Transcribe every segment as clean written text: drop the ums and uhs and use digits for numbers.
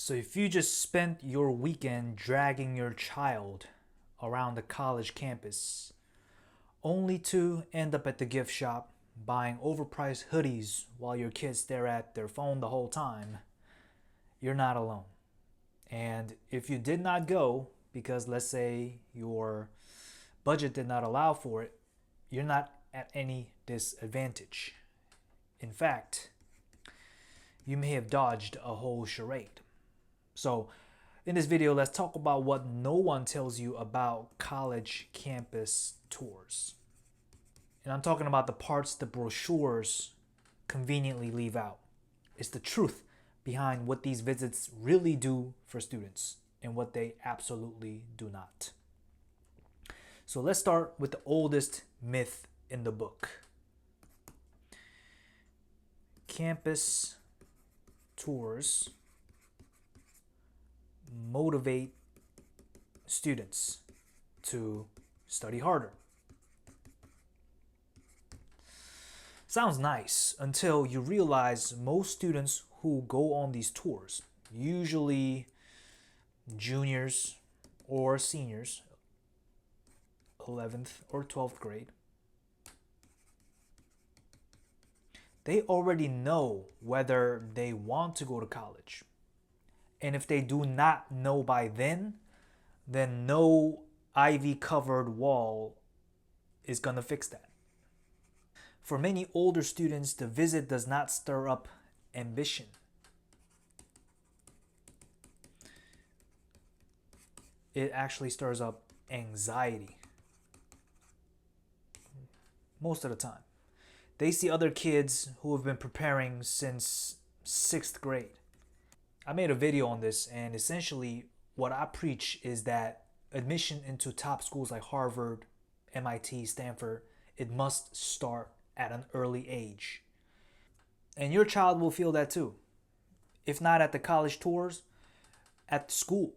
So if you just spent your weekend dragging your child around the college campus, only to end up at the gift shop buying overpriced hoodies while your kids stare at their phone the whole time, you're not alone. And if you did not go because, let's say, your budget did not allow for it, you're not at any disadvantage. In fact, you may have dodged a whole charade. So, in this video, let's talk about what no one tells you about college campus tours. And I'm talking about the parts the brochures conveniently leave out. It's the truth behind what these visits really do for students and what they absolutely do not. So let's start with the oldest myth in the book. Campus tours motivate students to study harder. Sounds nice until you realize most students who go on these tours, usually juniors or seniors, 11th or 12th grade, they already know whether they want to go to college. And if they do not know by then no ivy covered wall is going to fix that. For many older students, the visit does not stir up ambition. It actually stirs up anxiety. Most of the time. They see other kids who have been preparing since 6th grade. I made a video on this, and essentially what I preach is that admission into top schools like Harvard, MIT, Stanford, it must start at an early age. And your child will feel that too. If not at the college tours, at the school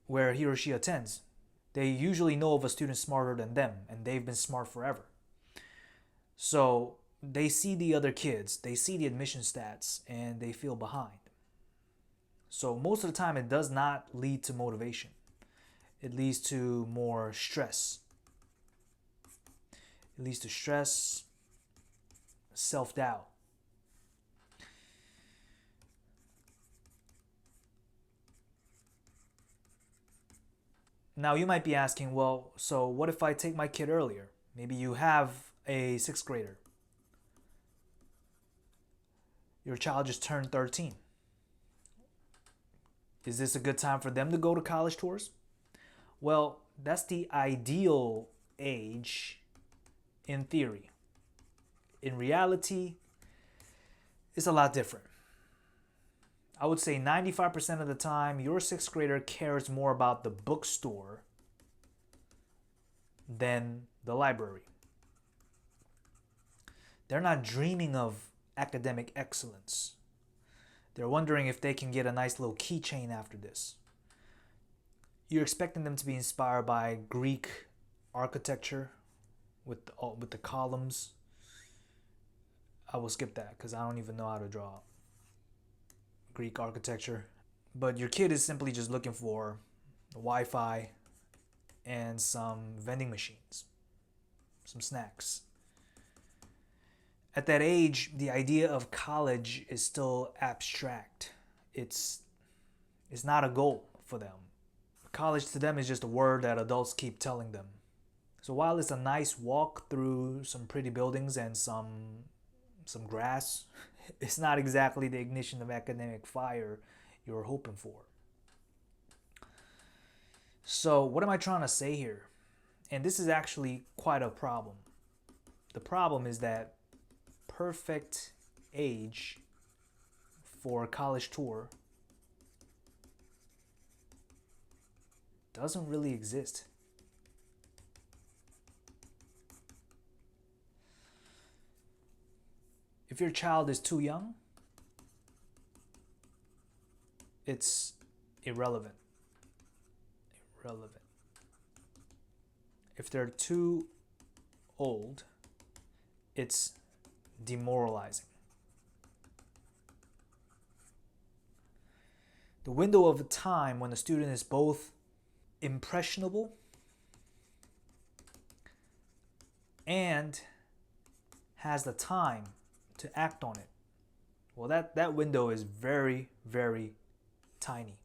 where he or she attends. They usually know of a student smarter than them, and they've been smart forever. So they see the other kids, they see the admission stats, and they feel behind. So most of the time, it does not lead to motivation. It leads to more stress. It leads to stress, self-doubt. Now you might be asking, well, so what if I take my kid earlier? Maybe you have a 6th grader. Your child just turned 13. Is this a good time for them to go to college tours? Well, that's the ideal age in theory. In reality, it's a lot different. I would say 95% of the time, your 6th grader cares more about the bookstore than the library. They're not dreaming of academic excellence. They're wondering if they can get a nice little keychain after this. You're expecting them to be inspired by Greek architecture with the columns. I will skip that because I don't even know how to draw Greek architecture. But your kid is simply just looking for Wi-Fi and some vending machines, some snacks. At that age, the idea of college is still abstract. It's not a goal for them. College to them is just a word that adults keep telling them. So while it's a nice walk through some pretty buildings and some grass, it's not exactly the ignition of academic fire you're hoping for. So what am I trying to say here? And this is actually quite a problem. The problem is that perfect age for a college tour doesn't really exist. If your child is too young, it's irrelevant. If they're too old, it's demoralizing. The window of time when the student is both impressionable and has the time to act on it. Well, that window is very, very tiny.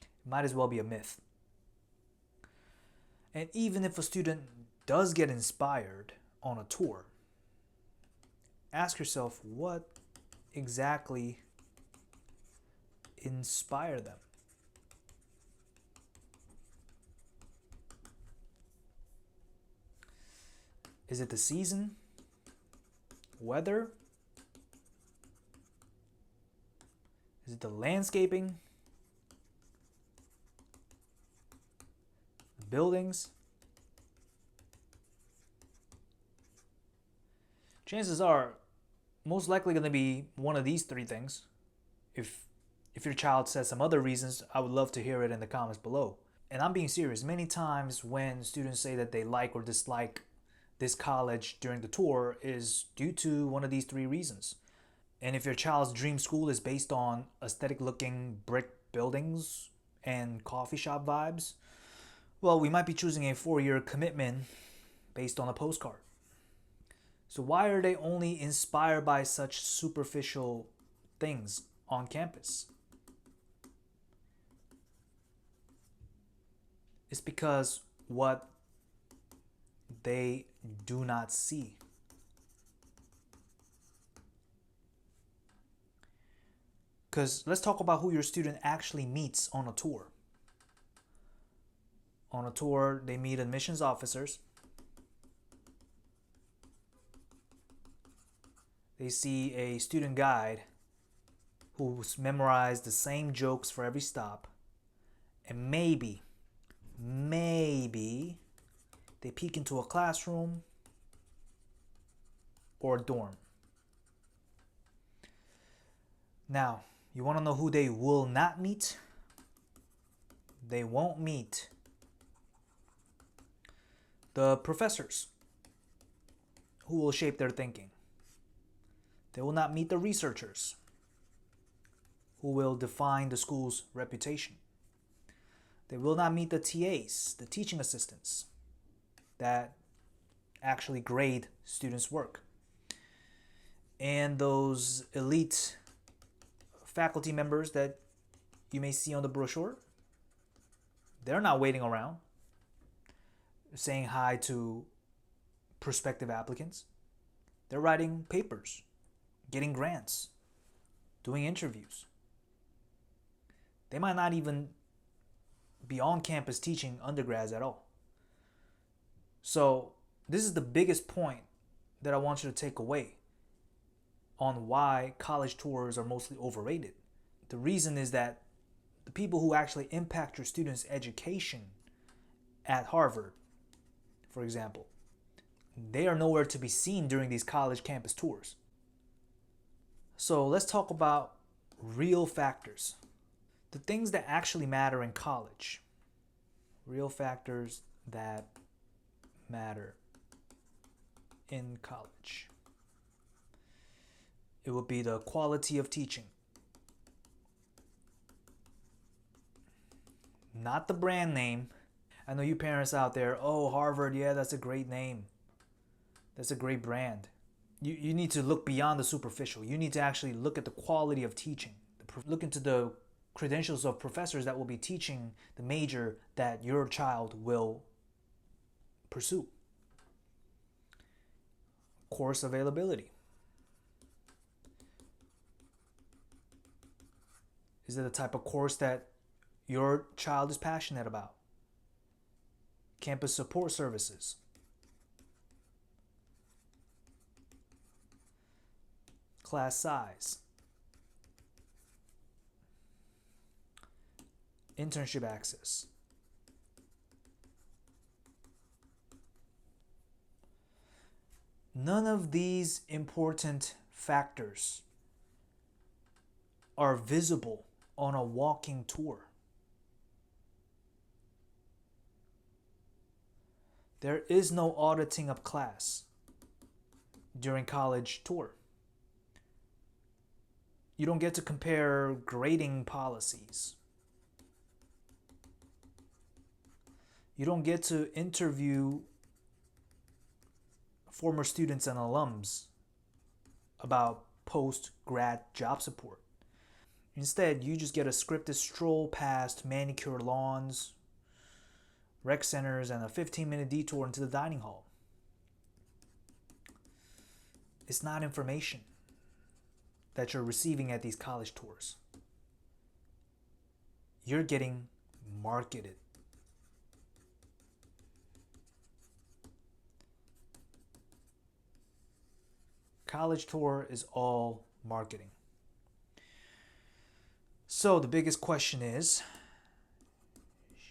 It might as well be a myth. And even if a student does get inspired on a tour, ask yourself what exactly inspired them. Is it the season, weather? Is it the landscaping, the buildings? Chances are most likely going to be one of these three things. If your child says some other reasons, I would love to hear it in the comments below. And I'm being serious. Many times when students say that they like or dislike this college during the tour is due to one of these three reasons. And if your child's dream school is based on aesthetic looking brick buildings and coffee shop vibes, well, we might be choosing a 4-year commitment based on a postcard. So why are they only inspired by such superficial things on campus? It's because what they do not see. Because let's talk about who your student actually meets on a tour. On a tour, they meet admissions officers. They see a student guide who's memorized the same jokes for every stop. And maybe they peek into a classroom or a dorm. Now, you want to know who they will not meet? They won't meet the professors who will shape their thinking. They will not meet the researchers who will define the school's reputation. They will not meet the TAs, the teaching assistants, that actually grade students' work. And those elite faculty members that you may see on the brochure, they're not waiting around saying hi to prospective applicants. They're writing papers, getting grants, doing interviews. They might not even be on campus teaching undergrads at all. So this is the biggest point that I want you to take away on why college tours are mostly overrated. The reason is that the people who actually impact your students' education at Harvard, for example, they are nowhere to be seen during these college campus tours. So let's talk about real factors. The things that actually matter in college. Real factors that matter in college. It would be the quality of teaching. Not the brand name. I know you parents out there, oh, Harvard, yeah, that's a great name. That's a great brand. You need to look beyond the superficial. You need to actually look at the quality of teaching. Look into the credentials of professors that will be teaching the major that your child will pursue. Course availability. Is it the type of course that your child is passionate about? Campus support services. Class size. Internship access. None of these important factors are visible on a walking tour. There is no auditing of class during college tour. You don't get to compare grading policies. You don't get to interview former students and alums about post-grad job support. Instead, you just get a scripted stroll past manicured lawns, rec centers, and a 15-minute detour into the dining hall. It's not information that you're receiving at these college tours. You're getting marketed. College tour is all marketing. So the biggest question is,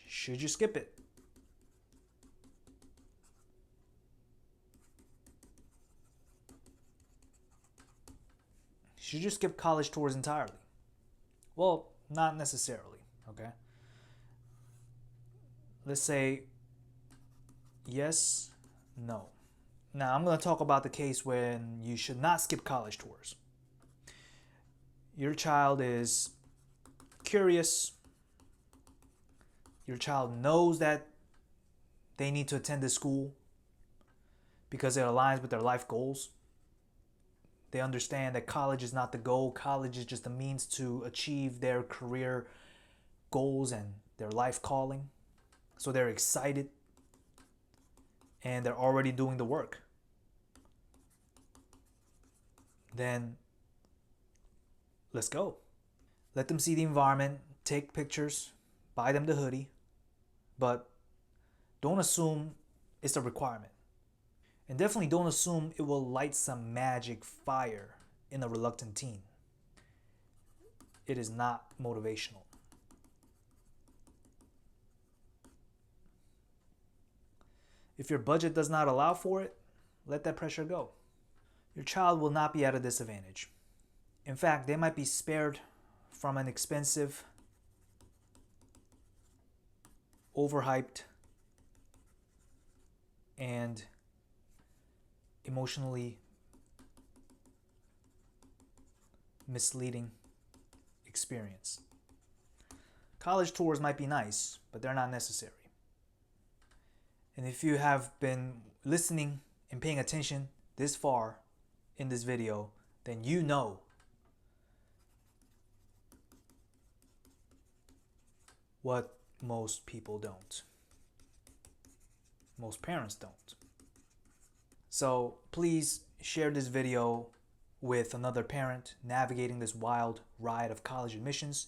should you skip it? Should you skip college tours entirely? Well, not necessarily, okay? Let's say yes, no. Now, I'm going to talk about the case when you should not skip college tours. Your child is curious. Your child knows that they need to attend this school because it aligns with their life goals. They understand that college is not the goal. College is just a means to achieve their career goals and their life calling. So they're excited and they're already doing the work. Then let's go. Let them see the environment, take pictures, buy them the hoodie, but don't assume it's a requirement. And definitely don't assume it will light some magic fire in a reluctant teen. It is not motivational. If your budget does not allow for it, let that pressure go. Your child will not be at a disadvantage. In fact, they might be spared from an expensive, overhyped, and emotionally misleading experience. College tours might be nice, but they're not necessary. And if you have been listening and paying attention this far in this video, then you know what most people don't. Most parents don't. So please share this video with another parent navigating this wild ride of college admissions.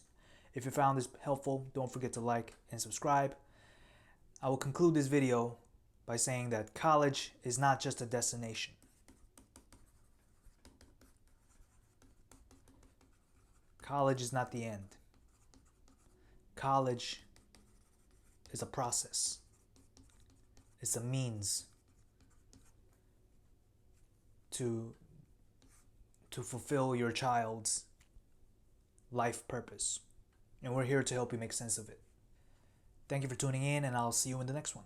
If you found this helpful, don't forget to like and subscribe. I will conclude this video by saying that college is not just a destination. College is not the end. College is a process. It's a means to fulfill your child's life purpose. And we're here to help you make sense of it. Thank you for tuning in, and I'll see you in the next one.